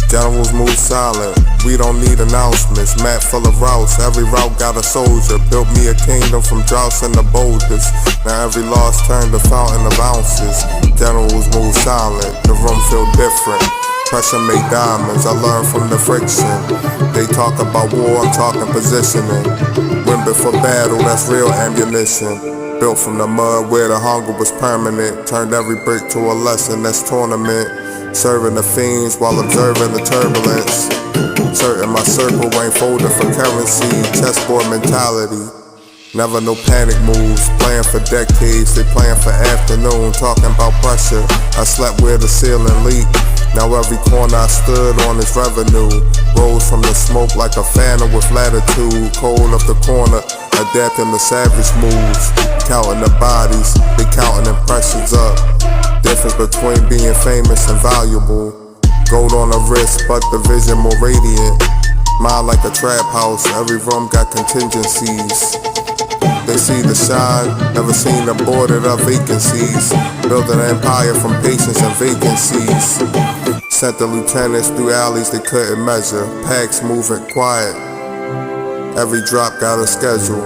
Generals move silent, we don't need announcements. Map full of routes, every route got a soldier. Built me a kingdom from droughts and the boulders. Now every loss turned a fountain of ounces. Generals move silent, the room feel different. Pressure make diamonds, I learn from the friction. They talk about war, I'm talking positioning. Win before battle, that's real ammunition. Built from the mud where the hunger was permanent. Turned every brick to a lesson, that's tournament. Serving the fiends while observing the turbulence. Certain my circle ain't folded for currency. Chessboard mentality, never no panic moves. Playing for decades, they playing for afternoon. Talking about pressure, I slept where the ceiling leaked. Now every corner I stood on is revenue. Rose from the smoke like a phantom with latitude. Cold up the corner, adapting the savage moves. Counting the bodies, they counting impressions up. Difference between being famous and valuable. Gold on the wrist, but the vision more radiant. Mind like a trap house, every room got contingencies. They see the shine, never seen the boarded up vacancies. Built an empire from patience and vacancies. Sent the lieutenants through alleys they couldn't measure. Packs moving quiet, every drop got a schedule.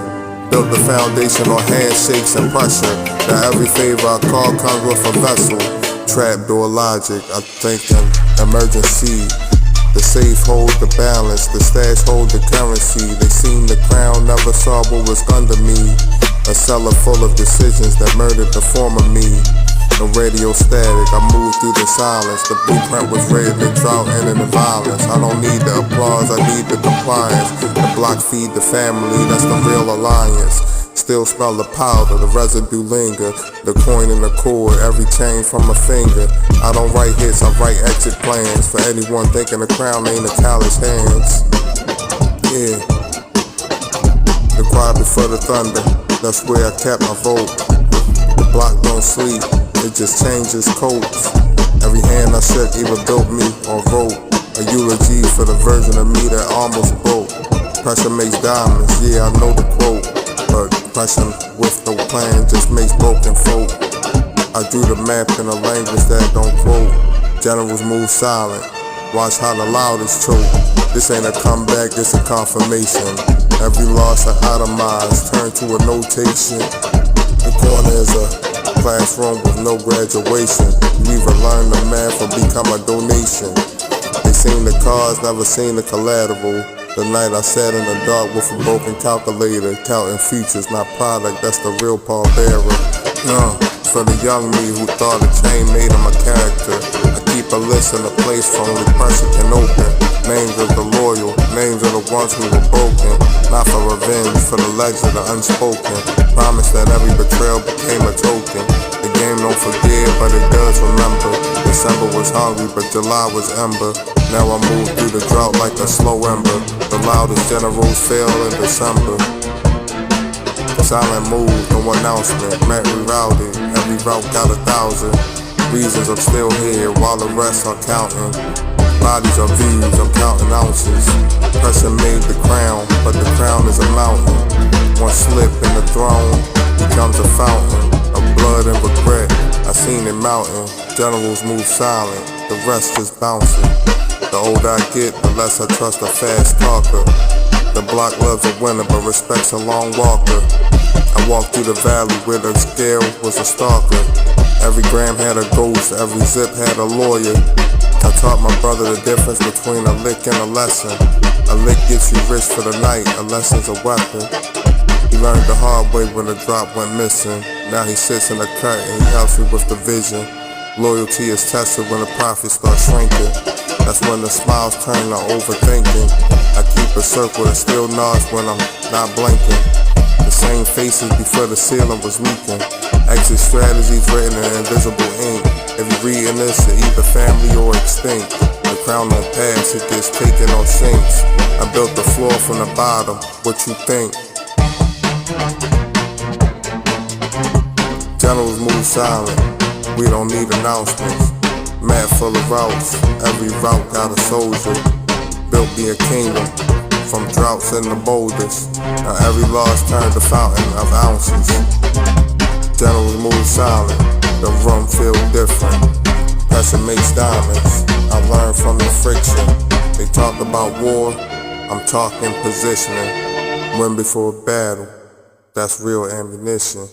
Built the foundation on handshakes and pressure. Now every favor I call comes with a vessel. Trapdoor logic, I think an emergency. The safe hold the balance, the stash hold the currency. They seen the crown, never saw what was under me. A cellar full of decisions that murdered the former me. No radio static, I moved through the silence. The blueprint was written in drought and in the violence. I don't need the applause, I need the compliance. The block feed the family, that's the real alliance. Still smell the powder, the residue linger. The coin in the cord, every chain from a finger. I don't write hits, I write exit plans. For anyone thinking the crown ain't a callous hands. Yeah, the quiet before the thunder, that's where I kept my vote. The block don't sleep, it just changes coats. Every hand I shook either built me or wrote a eulogy for the version of me that almost broke. Pressure makes diamonds, yeah I know the quote. But pressure with no plan just makes broken folk. I drew the map in a language that don't quote. Generals move silent, watch how the loudest choke. This ain't a comeback, it's a confirmation. Every loss I itemize, turn to a notation. The corner is a classroom with no graduation. You either learn the math or become a donation. They seen the cards, never seen the collateral. The night I sat in the dark with a broken calculator, counting features, not product, that's the real Paul Bearer. For the young me who thought a chain made him a character. I keep a list in a place for only pressure can open. Names of the loyal, names of the ones who were broken. Not for revenge, for the legs of the unspoken. Promise that every betrayal became a token. The game don't forget, but it does remember. December was hungry, but July was ember. Now I move through the drought like a slow ember. The loudest generals fail in December. Silent move, no announcement, met rerouted. Every route got 1,000 reasons I'm still here while the rest are counting. Bodies are views, I'm counting ounces. Pressure made the crown, but the crown is a mountain. One slip in the throne becomes a fountain of blood and regret. I seen it mountain. Generals move silent, the rest is bouncing. The older I get, the less I trust a fast talker. The block loves a winner but respects a long walker. I walked through the valley where the scale was a stalker. Every gram had a ghost, every zip had a lawyer. I taught my brother the difference between a lick and a lesson. A lick gets you rich for the night, a lesson's a weapon. He learned the hard way when the drop went missing. Now he sits in the cut and he helps me with the vision. Loyalty is tested when the profits start shrinking. That's when the smiles turn to overthinking. I keep a circle that still nods when I'm not blinking. The same faces before the ceiling was leaking. Exit strategies written in invisible ink. If you reading this, you're either family or extinct. The crown don't pass, it gets taken on sinks. I built the floor from the bottom, what you think? Generals move silent, we don't need announcements. Map full of routes, every route got a soldier. Built me a kingdom, from droughts and the boulders. Now every loss turned to fountain of ounces. Generals move silent, the room feel different. Pressure makes diamonds, I learned from the friction. talk about war, I'm talking positioning. Win before a battle, that's real ammunition.